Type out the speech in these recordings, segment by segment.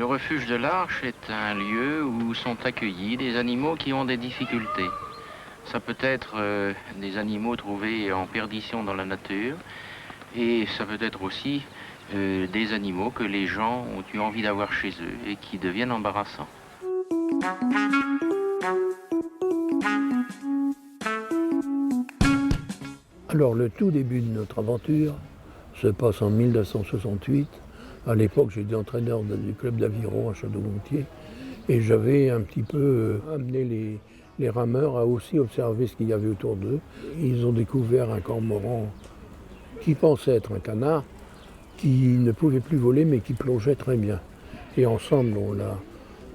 Le refuge de l'Arche est un lieu où sont accueillis des animaux qui ont des difficultés. Ça peut être des animaux trouvés en perdition dans la nature et ça peut être aussi des animaux que les gens ont eu envie d'avoir chez eux et qui deviennent embarrassants. Alors le tout début de notre aventure se passe en 1968. À l'époque, j'étais entraîneur du club d'aviron à Château-Gontier et j'avais un petit peu amené les rameurs à aussi observer ce qu'il y avait autour d'eux. Ils ont découvert un cormoran qui pensait être un canard, qui ne pouvait plus voler mais qui plongeait très bien. Et ensemble, on l'a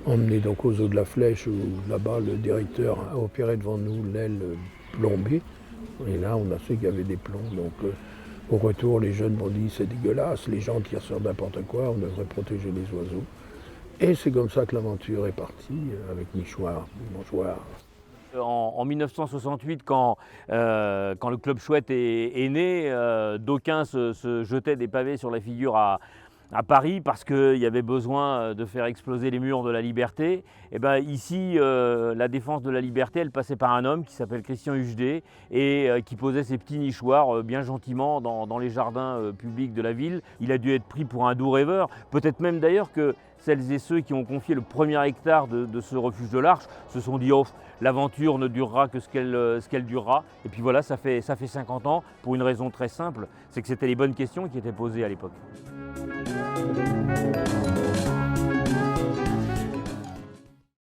emmené donc aux eaux de la Flèche où là-bas le directeur a opéré devant nous l'aile plombée. Et là, on a su qu'il y avait des plombs. Donc, au retour, les jeunes m'ont dit c'est dégueulasse, les gens tirent sur n'importe quoi, on devrait protéger les oiseaux. Et c'est comme ça que l'aventure est partie, avec Nichoir, Mangeoire. En 1968, quand le Club Chouette est né, d'aucuns se jetaient des pavés sur la figure à Paris parce qu'il y avait besoin de faire exploser les murs de la liberté. Et ben ici, la défense de la liberté, elle passait par un homme qui s'appelle Christian Huchedet et qui posait ses petits nichoirs bien gentiment dans les jardins publics de la ville. Il a dû être pris pour un doux rêveur, peut-être même d'ailleurs que celles et ceux qui ont confié le premier hectare de ce refuge de l'Arche se sont dit « Oh, l'aventure ne durera que ce qu'elle durera ». Et puis voilà, ça fait 50 ans pour une raison très simple, c'est que c'était les bonnes questions qui étaient posées à l'époque.